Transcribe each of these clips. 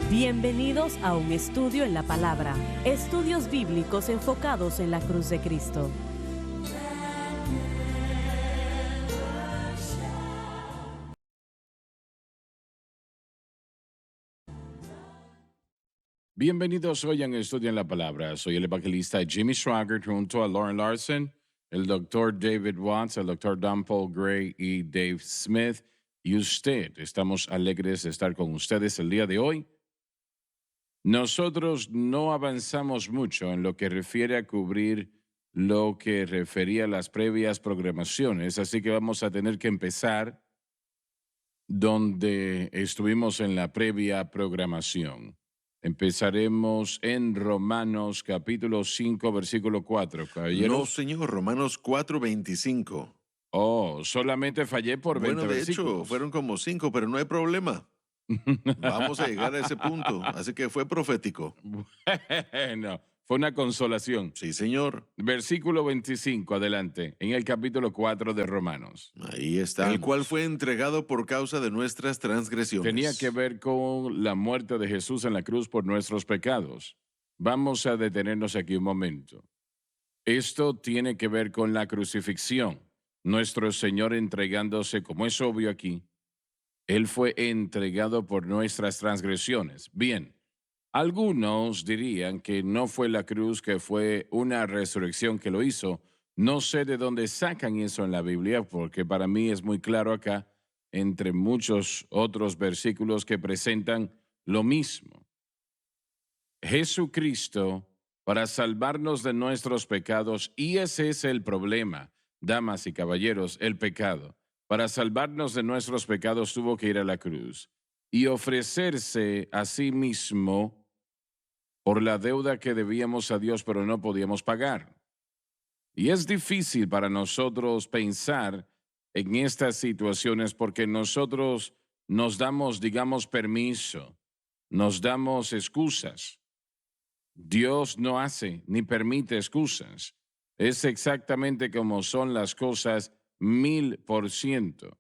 Bienvenidos a un estudio en la palabra. Estudios bíblicos enfocados en la cruz de Cristo. Bienvenidos hoy a un estudio en la palabra. Soy el evangelista Jimmy Schwager junto a Lauren Larson, el doctor David Watts, el doctor Don Paul Gray y Dave Smith. Y usted, estamos alegres de estar con ustedes el día de hoy. Nosotros no avanzamos mucho en lo que refiere a cubrir lo que refería a las previas programaciones, así que vamos a tener que empezar donde estuvimos en la previa programación. Empezaremos en Romanos capítulo 5, versículo 4. No, Caballeros. señor, Romanos 4:25. Oh, solamente fallé por 20 Bueno, de hecho, versículos. fueron como 5, pero no hay problema. Vamos a llegar a ese punto, así que fue profético. Bueno, fue una consolación. Sí, señor. Versículo 25, adelante, en el capítulo 4 de Romanos. Ahí está. El cual fue entregado por causa de nuestras transgresiones. Tenía que ver con la muerte de Jesús en la cruz por nuestros pecados. Vamos a detenernos aquí un momento. Esto tiene que ver con la crucifixión. Nuestro Señor entregándose, como es obvio aquí, Él fue entregado por nuestras transgresiones. Bien, algunos dirían que no fue la cruz, que fue una resurrección que lo hizo. No sé de dónde sacan eso en la Biblia, porque para mí es muy claro acá, entre muchos otros versículos que presentan lo mismo. Jesucristo, para salvarnos de nuestros pecados, y ese es el problema, damas y caballeros, el pecado. Para salvarnos de nuestros pecados tuvo que ir a la cruz y ofrecerse a sí mismo por la deuda que debíamos a Dios, pero no podíamos pagar. Y es difícil para nosotros pensar en estas situaciones porque nosotros nos damos, digamos, permiso, nos damos excusas. Dios no hace ni permite excusas. Es exactamente como son las cosas 1000%.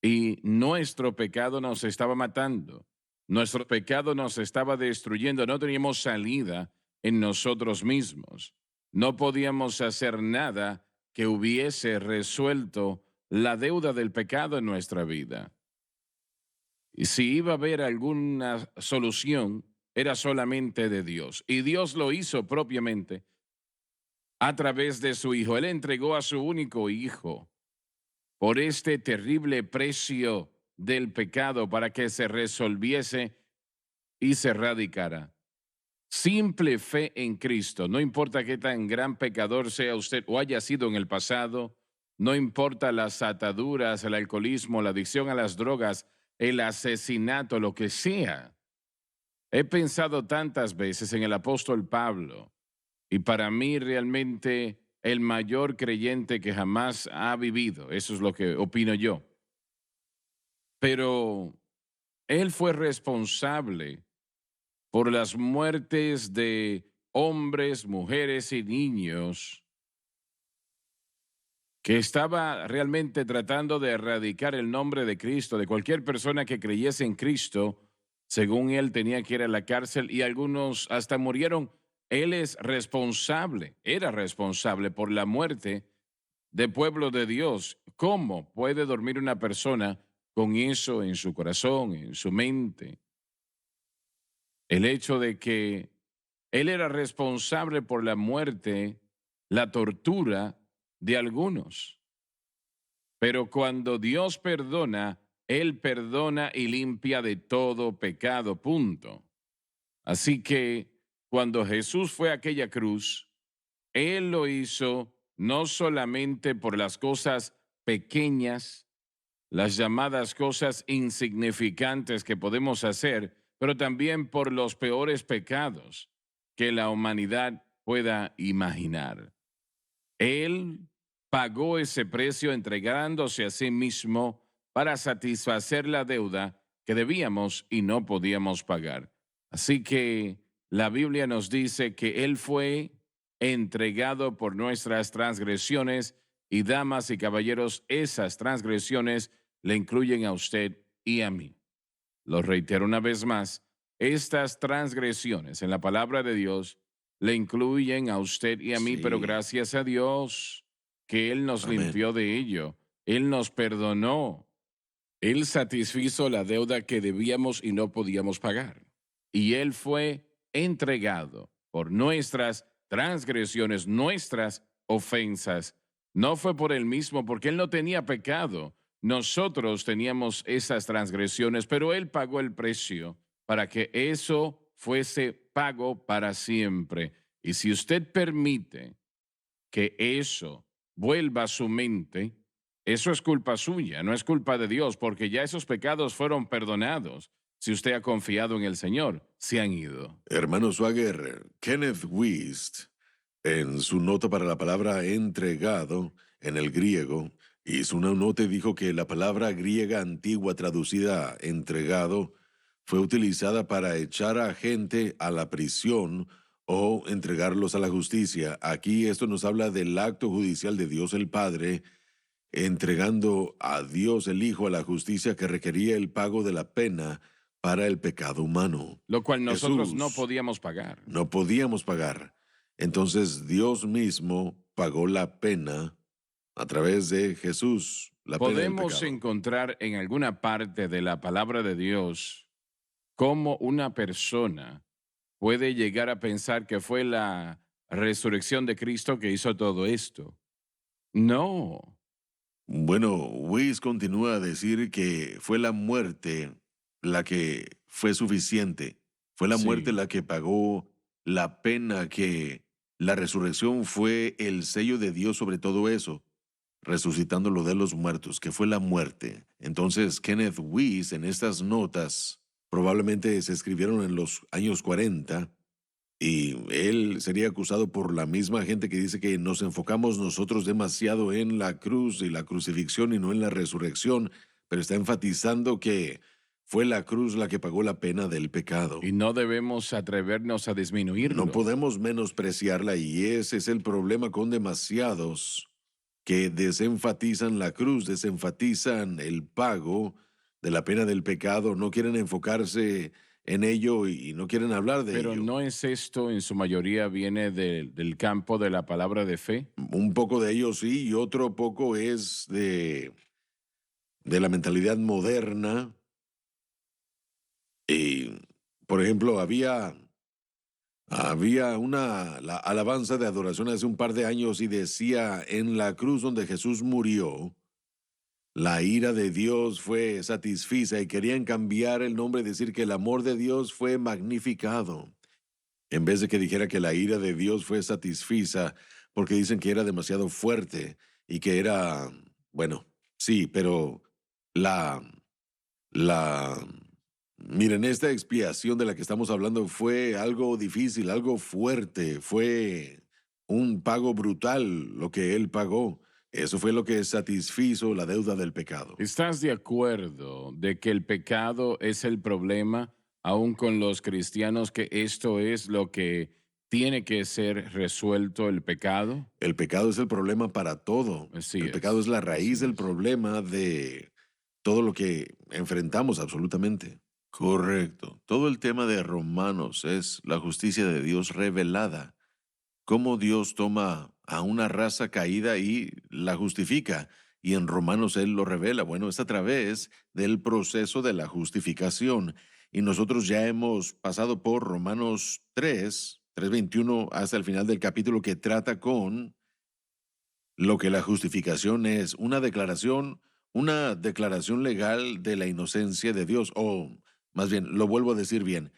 Y nuestro pecado nos estaba matando. Nuestro pecado nos estaba destruyendo. No teníamos salida en nosotros mismos. No podíamos hacer nada que hubiese resuelto la deuda del pecado en nuestra vida. Y si iba a haber alguna solución, era solamente de Dios. Y Dios lo hizo propiamente a través de su Hijo. Él entregó a su único Hijo por este terrible precio del pecado para que se resolviese y se erradicara. Simple fe en Cristo. No importa qué tan gran pecador sea usted o haya sido en el pasado, no importa las ataduras, el alcoholismo, la adicción a las drogas, el asesinato, lo que sea. He pensado tantas veces en el apóstol Pablo y para mí realmente el mayor creyente que jamás ha vivido. Eso es lo que opino yo. Pero él fue responsable por las muertes de hombres, mujeres y niños que estaba realmente tratando de erradicar el nombre de Cristo, de cualquier persona que creyese en Cristo. Según él, tenía que ir a la cárcel y algunos hasta murieron. Él es responsable, era responsable por la muerte de pueblo de Dios. ¿Cómo puede dormir una persona con eso en su corazón, en su mente? El hecho de que él era responsable por la muerte, la tortura de algunos. Pero cuando Dios perdona, Él perdona y limpia de todo pecado, punto. Así que cuando Jesús fue a aquella cruz, Él lo hizo no solamente por las cosas pequeñas, las llamadas cosas insignificantes que podemos hacer, pero también por los peores pecados que la humanidad pueda imaginar. Él pagó ese precio entregándose a sí mismo para satisfacer la deuda que debíamos y no podíamos pagar. Así que la Biblia nos dice que Él fue entregado por nuestras transgresiones y damas y caballeros, esas transgresiones le incluyen a usted y a mí. Lo reitero una vez más, estas transgresiones en la palabra de Dios le incluyen a usted y a mí, pero Sí, gracias a Dios que Él nos amén. limpió de ello. Él nos perdonó. Él satisfizo la deuda que debíamos y no podíamos pagar. Y Él fue entregado por nuestras transgresiones, nuestras ofensas. No fue por Él mismo, porque Él no tenía pecado. Nosotros teníamos esas transgresiones, pero Él pagó el precio para que eso fuese pago para siempre. Y si usted permite que eso vuelva a su mente, eso es culpa suya, no es culpa de Dios, porque ya esos pecados fueron perdonados. Si usted ha confiado en el Señor, se han ido. Hermano Swagger, Kenneth Wist, en su nota para la palabra entregado en el griego, hizo una nota y dijo que la palabra griega antigua traducida entregado fue utilizada para echar a gente a la prisión o entregarlos a la justicia. Aquí esto nos habla del acto judicial de Dios el Padre, entregando a Dios el Hijo a la justicia que requería el pago de la pena para el pecado humano. Lo cual nosotros no Jesús podíamos pagar. no podíamos pagar. Entonces Dios mismo pagó la pena a través de Jesús, la pena del Podemos pecado. encontrar en alguna parte de la palabra de Dios cómo una persona puede llegar a pensar que fue la resurrección de Cristo que hizo todo esto. No. Bueno, Weiss continúa a decir que fue la muerte la que fue suficiente. Fue la muerte Sí. la que pagó la pena, que la resurrección fue el sello de Dios sobre todo eso, resucitándolo de los muertos, que fue la muerte. Entonces, Kenneth Weiss en estas notas probablemente se escribieron en los años 40 y él sería acusado por la misma gente que dice que nos enfocamos nosotros demasiado en la cruz y la crucifixión y no en la resurrección, pero está enfatizando que fue la cruz la que pagó la pena del pecado. Y no debemos atrevernos a No disminuirlo. podemos menospreciarla y ese es el problema con demasiados que desenfatizan la cruz, desenfatizan el pago de la pena del pecado, no quieren enfocarse en ello y no quieren hablar de Pero ello. ¿no es esto en su mayoría viene del campo de la palabra de fe? Un poco de ello sí y otro poco es de la mentalidad moderna. Y, por ejemplo, había una la alabanza de adoración hace un par de años y decía, en la cruz donde Jesús murió, la ira de Dios fue satisfiza y querían cambiar el nombre y decir que el amor de Dios fue magnificado. En vez de que dijera que la ira de Dios fue satisfiza, porque dicen que era demasiado fuerte y que era, bueno, sí, pero la, la, miren, esta expiación de la que estamos hablando fue algo difícil, algo fuerte, fue un pago brutal lo que él pagó. Eso fue lo que satisfizo la deuda del pecado. ¿Estás de acuerdo de que el pecado es el problema, aún con los cristianos, que esto es lo que tiene que ser resuelto, el pecado? El pecado es el problema para todo. Así El pecado es la así raíz del es. problema de todo lo que enfrentamos absolutamente. Correcto. Todo el tema de Romanos es la justicia de Dios revelada. Cómo Dios toma a una raza caída y la justifica. Y en Romanos Él lo revela. Bueno, es a través del proceso de la justificación. Y nosotros ya hemos pasado por Romanos 3:21 hasta el final del capítulo que trata con lo que la justificación es, una declaración legal de la inocencia de Dios, o más bien, lo vuelvo a decir bien,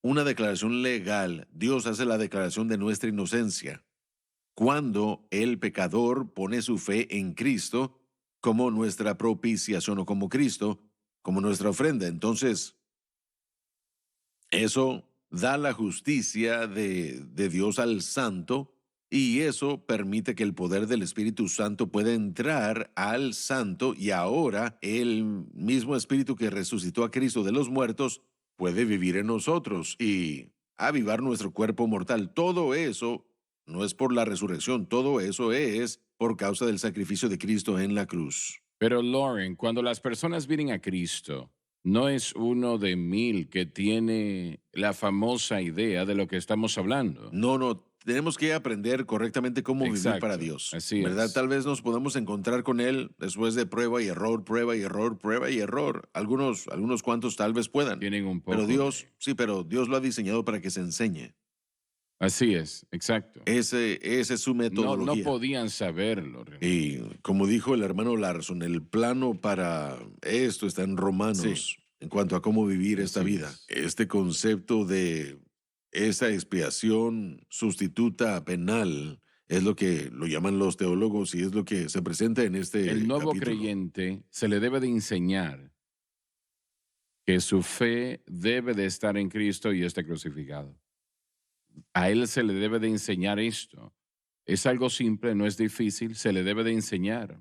una declaración legal. Dios hace la declaración de nuestra inocencia cuando el pecador pone su fe en Cristo como nuestra propiciación o como Cristo, como nuestra ofrenda. Entonces, eso da la justicia de Dios al santo y eso permite que el poder del Espíritu Santo pueda entrar al santo y ahora el mismo Espíritu que resucitó a Cristo de los muertos puede vivir en nosotros y avivar nuestro cuerpo mortal. Todo eso no es por la resurrección, todo eso es por causa del sacrificio de Cristo en la cruz. Pero Lauren, cuando las personas vienen a Cristo, no es uno de mil que tiene la famosa idea de lo que estamos hablando. No, no, tenemos que aprender correctamente cómo vivir para Exacto, Dios, así ¿verdad? es. Tal vez nos podamos encontrar con Él después de prueba y error, prueba y error, prueba y error. Algunos cuantos tal vez puedan, Tienen un pero poco Dios, de... sí, pero Dios lo ha diseñado para que se enseñe. Así es, exacto. Esa es su No, no metodología. podían saberlo realmente. Y como dijo el hermano Larson, el plano para esto está en Sí, Romanos en cuanto a cómo vivir esta así vida. es. Este concepto de esa expiación sustituta penal es lo que lo llaman los teólogos y es lo que se presenta en El este nuevo capítulo. creyente se le debe de enseñar que su fe debe de estar en Cristo y está crucificado. A él se le debe de enseñar esto. Es algo simple, no es difícil, se le debe de enseñar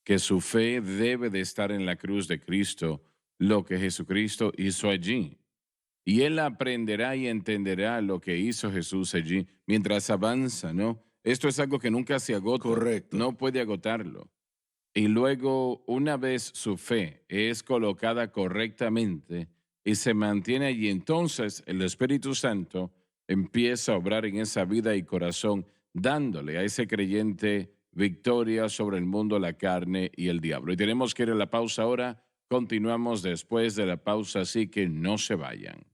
que su fe debe de estar en la cruz de Cristo, lo que Jesucristo hizo allí. Y él aprenderá y entenderá lo que hizo Jesús allí mientras avanza, ¿no? Esto es algo que nunca se agota, Correcto. no puede agotarlo. Y luego, una vez su fe es colocada correctamente y se mantiene allí, entonces el Espíritu Santo empieza a obrar en esa vida y corazón, dándole a ese creyente victoria sobre el mundo, la carne y el diablo. Y tenemos que ir a la pausa ahora. Continuamos después de la pausa, así que no se vayan.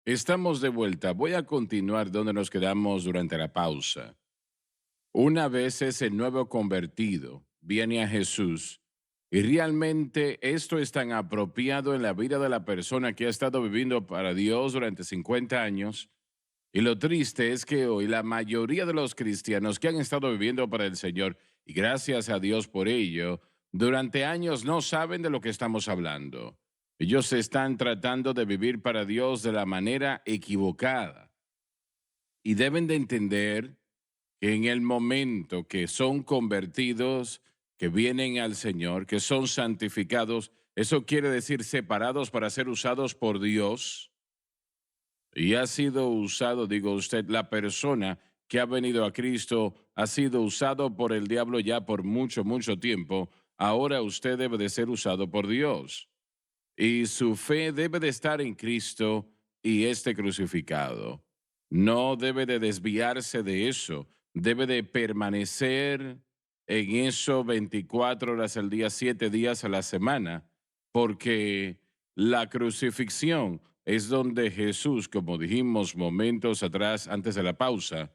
Estamos de vuelta. Voy a continuar donde nos quedamos durante la pausa. Una vez ese nuevo convertido viene a Jesús y realmente esto es tan apropiado en la vida de la persona que ha estado viviendo para Dios durante 50 años. Y lo triste es que hoy la mayoría de los cristianos que han estado viviendo para el Señor, y gracias a Dios por ello, durante años no saben de lo que estamos hablando. Ellos están tratando de vivir para Dios de la manera equivocada y deben de entender que en el momento que son convertidos, que vienen al Señor, que son santificados, eso quiere decir separados para ser usados por Dios. Y ha sido usado, digo usted, la persona que ha venido a Cristo ha sido usado por el diablo ya por mucho, mucho tiempo. Ahora usted debe de ser usado por Dios. Y su fe debe de estar en Cristo y este crucificado. No debe de desviarse de eso. Debe de permanecer en eso 24 horas al día, 7 días a la semana, porque la crucifixión es donde Jesús, como dijimos momentos atrás, antes de la pausa,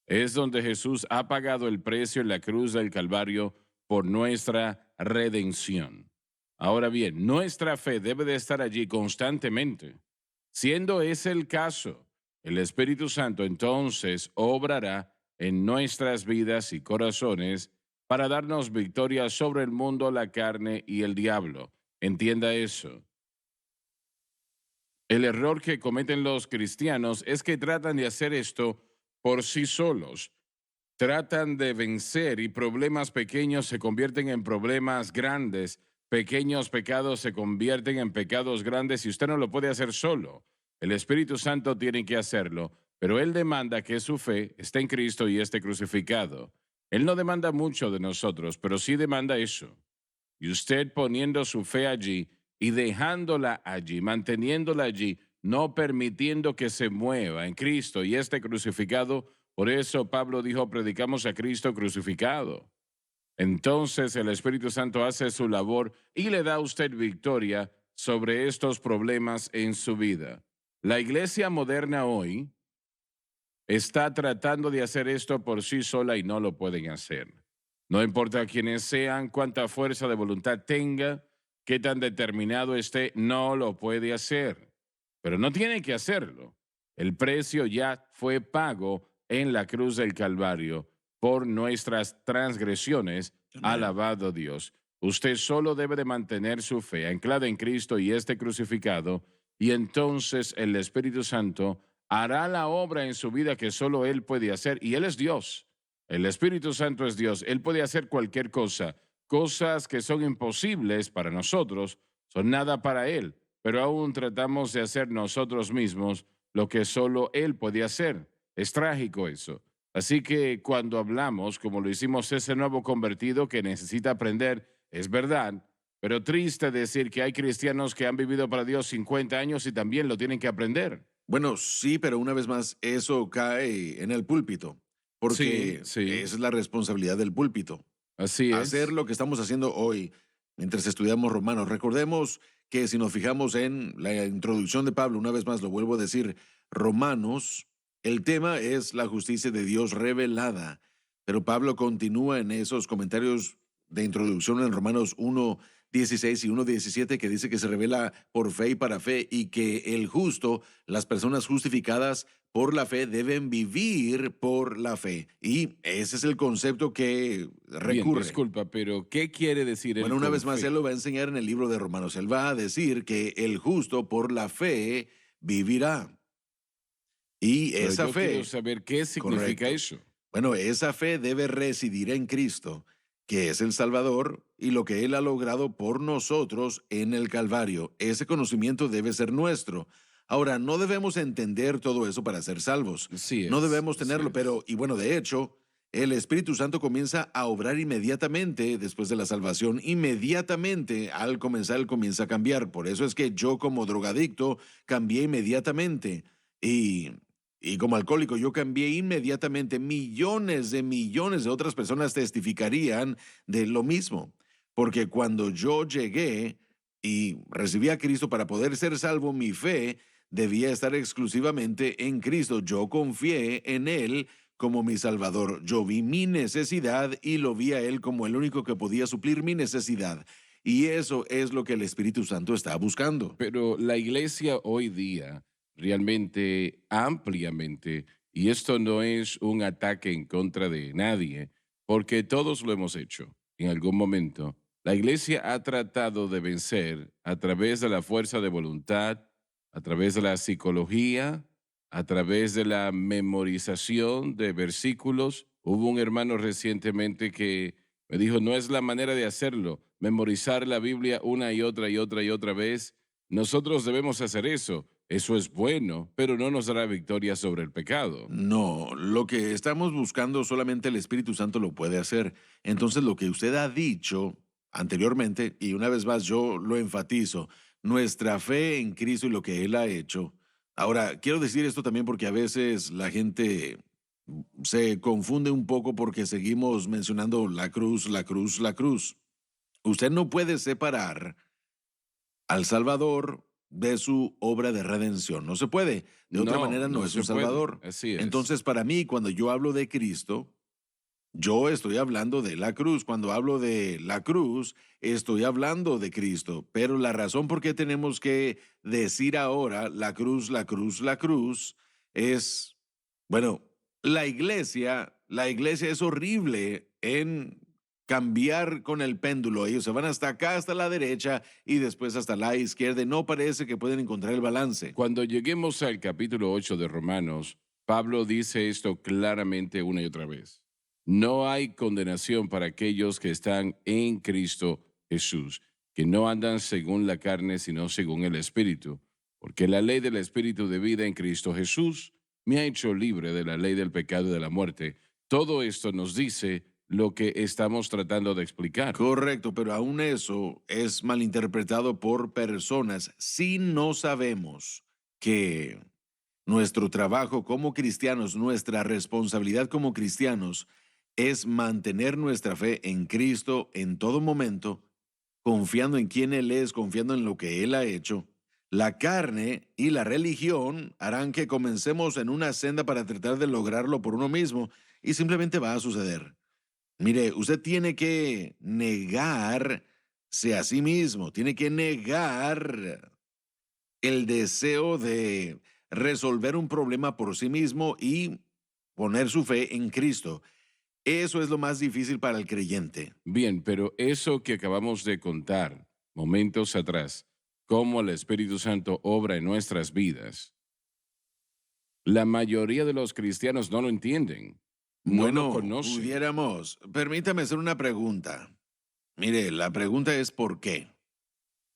es donde Jesús ha pagado el precio en la cruz del Calvario por nuestra redención. Ahora bien, nuestra fe debe de estar allí constantemente. Siendo ese el caso, el Espíritu Santo entonces obrará en nuestras vidas y corazones para darnos victoria sobre el mundo, la carne y el diablo. Entienda eso. El error que cometen los cristianos es que tratan de hacer esto por sí solos. Tratan de vencer y problemas pequeños se convierten en problemas grandes. Pequeños pecados se convierten en pecados grandes y usted no lo puede hacer solo. El Espíritu Santo tiene que hacerlo, pero Él demanda que su fe esté en Cristo y esté crucificado. Él no demanda mucho de nosotros, pero sí demanda eso. Y usted poniendo su fe allí y dejándola allí, manteniéndola allí, no permitiendo que se mueva en Cristo y esté crucificado. Por eso Pablo dijo, predicamos a Cristo crucificado. Entonces el Espíritu Santo hace su labor y le da a usted victoria sobre estos problemas en su vida. La iglesia moderna hoy está tratando de hacer esto por sí sola y no lo pueden hacer. No importa quiénes sean, cuánta fuerza de voluntad tenga, qué tan determinado esté, no lo puede hacer. Pero no tiene que hacerlo. El precio ya fue pago en la cruz del Calvario por nuestras transgresiones. Amén. Alabado Dios. Usted solo debe de mantener su fe anclada en Cristo y este crucificado, y entonces el Espíritu Santo hará la obra en su vida que solo Él puede hacer, y Él es Dios. El Espíritu Santo es Dios. Él puede hacer cualquier cosa. Cosas que son imposibles para nosotros son nada para Él, pero aún tratamos de hacer nosotros mismos lo que solo Él puede hacer. Es trágico eso. Así que cuando hablamos, como lo hicimos ese nuevo convertido que necesita aprender, es verdad, pero triste decir que hay cristianos que han vivido para Dios 50 años y también lo tienen que aprender. Bueno, sí, pero una vez más, eso cae en el púlpito, Sí, porque sí, esa es la responsabilidad del púlpito. así Hacer es. lo que estamos haciendo hoy mientras estudiamos Romanos. Recordemos que si nos fijamos en la introducción de Pablo, una vez más lo vuelvo a decir, Romanos, el tema es la justicia de Dios revelada, pero Pablo continúa en esos comentarios de introducción en Romanos 1:16 y 1:17 que dice que se revela por fe y para fe y que el justo, las personas justificadas por la fe deben vivir por la fe. Y ese es el concepto que Bien, recurre. disculpa, pero ¿qué quiere decir Bueno, él una con vez más, él fe? lo va a enseñar en el libro de Romanos. Él va a decir que el justo por la fe vivirá. Y Pero esa yo quiero fe, saber qué significa correcto. eso. Bueno, esa fe debe residir en Cristo, que es el Salvador, y lo que Él ha logrado por nosotros en el Calvario. Ese conocimiento debe ser nuestro. Ahora, no debemos entender todo eso para ser salvos. No debemos Así tenerlo, es. pero, y bueno, de hecho, el Espíritu Santo comienza a obrar inmediatamente después de la salvación. Inmediatamente, al comenzar, Él comienza a cambiar. Por eso es que yo como drogadicto cambié inmediatamente. Y y como alcohólico, yo cambié inmediatamente. Millones de otras personas testificarían de lo mismo. Porque cuando yo llegué y recibí a Cristo para poder ser salvo, mi fe debía estar exclusivamente en Cristo. Yo confié en Él como mi Salvador. Yo vi mi necesidad y lo vi a Él como el único que podía suplir mi necesidad. Y eso es lo que el Espíritu Santo está buscando. Pero la iglesia hoy día, realmente, ampliamente, y esto no es un ataque en contra de nadie, porque todos lo hemos hecho en algún momento. La iglesia ha tratado de vencer a través de la fuerza de voluntad, a través de la psicología, a través de la memorización de versículos. Hubo un hermano recientemente que me dijo, no es la manera de hacerlo, memorizar la Biblia una y otra vez. Nosotros debemos hacer eso. Eso es bueno, pero no nos dará victoria sobre el pecado. No, lo que estamos buscando solamente el Espíritu Santo lo puede hacer. Entonces, lo que usted ha dicho anteriormente, y una vez más yo lo enfatizo, nuestra fe en Cristo y lo que Él ha hecho. Ahora, quiero decir esto también porque a veces la gente se confunde un poco porque seguimos mencionando la cruz, la cruz, la cruz. Usted no puede separar al Salvador de su obra de redención. No se puede. De otra No, manera, no no es un se puede. Salvador. Así es. Entonces, para mí, cuando yo hablo de Cristo, yo estoy hablando de la cruz. Cuando hablo de la cruz, estoy hablando de Cristo. Pero la razón por qué tenemos que decir ahora la cruz, la cruz, la cruz, es, bueno, la iglesia es horrible en cambiar con el péndulo. Ellos se van hasta acá, hasta la derecha y después hasta la izquierda. Y no parece que pueden encontrar el balance. Cuando lleguemos al capítulo 8 de Romanos, Pablo dice esto claramente una y otra vez. No hay condenación para aquellos que están en Cristo Jesús, que no andan según la carne, sino según el Espíritu. Porque la ley del Espíritu de vida en Cristo Jesús me ha hecho libre de la ley del pecado y de la muerte. Todo esto nos dice lo que estamos tratando de explicar. Correcto, pero aún eso es malinterpretado por personas si no sabemos que nuestro trabajo como cristianos, nuestra responsabilidad como cristianos es mantener nuestra fe en Cristo en todo momento, confiando en quién Él es, confiando en lo que Él ha hecho. La carne y la religión harán que comencemos en una senda para tratar de lograrlo por uno mismo y simplemente va a suceder. Mire, usted tiene que negarse a sí mismo, tiene que negar el deseo de resolver un problema por sí mismo y poner su fe en Cristo. Eso es lo más difícil para el creyente. Bien, pero eso que acabamos de contar momentos atrás, cómo el Espíritu Santo obra en nuestras vidas, la mayoría de los cristianos no lo entienden, no lo Bueno, conocen. permítame hacer una pregunta. Mire, la pregunta es ¿por qué?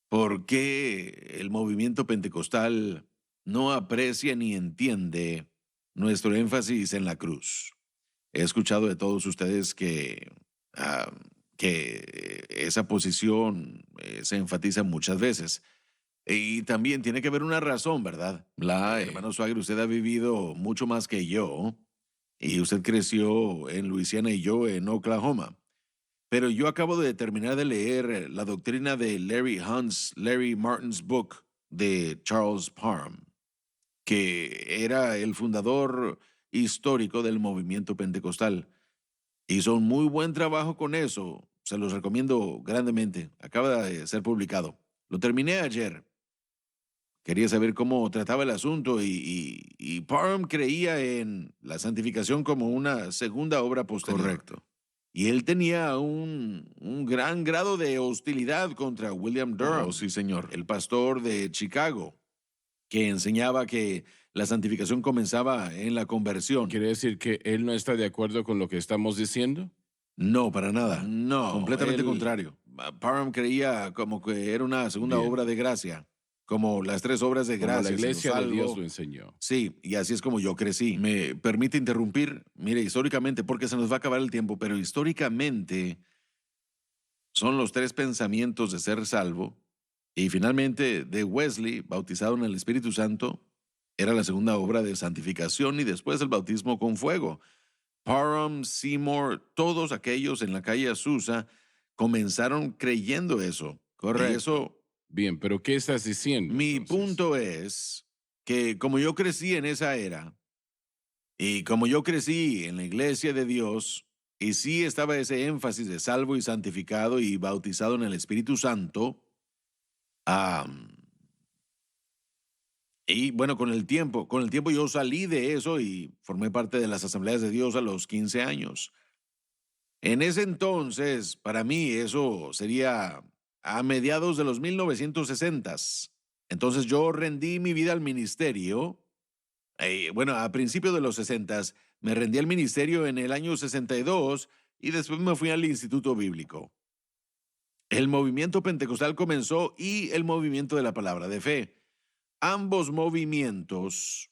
¿Por qué el movimiento pentecostal no aprecia ni entiende nuestro énfasis en la cruz. He escuchado de todos ustedes que esa posición se enfatiza muchas veces. Y también tiene que haber una razón, ¿verdad? Hermano Swagger, usted ha vivido mucho más que yo y usted creció en Luisiana y yo en Oklahoma. Pero yo acabo de terminar de leer la doctrina de Larry Martin's book de Charles Parham, que era el fundador histórico del movimiento pentecostal. Hizo un muy buen trabajo con eso. Se los recomiendo grandemente. Acaba de ser publicado. Lo terminé ayer. Quería saber cómo trataba el asunto y Parham creía en la santificación como una segunda obra posterior. Correcto. Y él tenía un gran grado de hostilidad contra William Durham, Oh, sí, señor. el pastor de Chicago, que enseñaba que la santificación comenzaba en la conversión. ¿Quiere decir que él no está de acuerdo con lo que estamos diciendo? No, para nada. No, Completamente él- contrario. Parham creía como que era una segunda Bien. obra de gracia, como las 3 obras de Como gracia. la iglesia de salvo. Dios lo enseñó. Sí, y así es como yo crecí. Me permite interrumpir, mire, históricamente, porque se nos va a acabar el tiempo, pero históricamente son los 3 pensamientos de ser salvo, y finalmente de Wesley, bautizado en el Espíritu Santo, era la segunda obra de santificación y después el bautismo con fuego. Parham, Seymour, todos aquellos en la calle Azusa comenzaron creyendo eso. Correcto. Y eso, Bien, pero ¿qué estás diciendo? mi entonces? punto es que como yo crecí en esa era y como yo crecí en la iglesia de Dios y sí estaba ese énfasis de salvo y santificado y bautizado en el Espíritu Santo, y bueno, con el tiempo yo salí de eso y formé parte de las Asambleas de Dios a los 15 años. En ese entonces, para mí, eso sería a mediados de los 1960s. Entonces yo rendí mi vida al ministerio. Bueno, a principios de los 60s me rendí al ministerio en el año 62 y después me fui al Instituto Bíblico. El movimiento pentecostal comenzó y el movimiento de la palabra de fe. Ambos movimientos,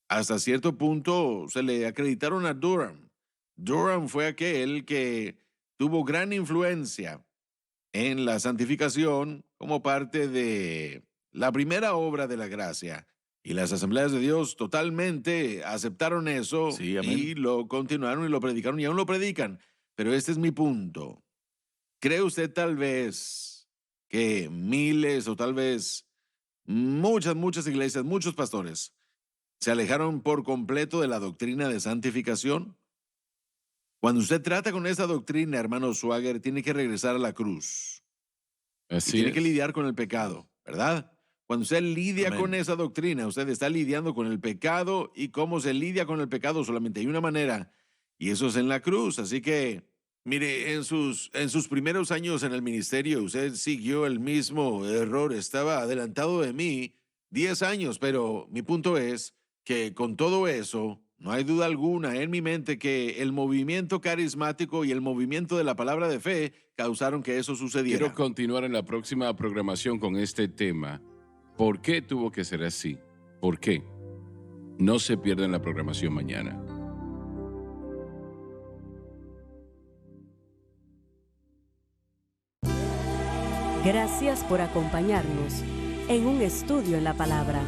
hasta cierto punto, se le acreditaron a Durham. Durham fue aquel que tuvo gran influencia en la santificación como parte de la primera obra de la gracia. Y las Asambleas de Dios totalmente aceptaron eso Sí, amén. y lo continuaron y lo predicaron y aún lo predican. Pero este es mi punto. ¿Cree usted tal vez que miles o tal vez muchas iglesias, muchos pastores se alejaron por completo de la doctrina de santificación? Cuando usted trata con esa doctrina, hermano Swagger, tiene que regresar a la cruz. Y Así tiene es. que lidiar con el pecado, ¿verdad? Cuando usted lidia Amén. con esa doctrina, usted está lidiando con el pecado y cómo se lidia con el pecado solamente hay una manera y eso es en la cruz. Así que, mire, en sus primeros años en el ministerio, usted siguió el mismo error, estaba adelantado de mí 10 años, pero mi punto es que con todo eso, no hay duda alguna en mi mente que el movimiento carismático y el movimiento de la palabra de fe causaron que eso sucediera. Quiero continuar en la próxima programación con este tema. ¿Por qué tuvo que ser así? ¿Por qué? No se pierdan la programación mañana. Gracias por acompañarnos en un estudio en la palabra.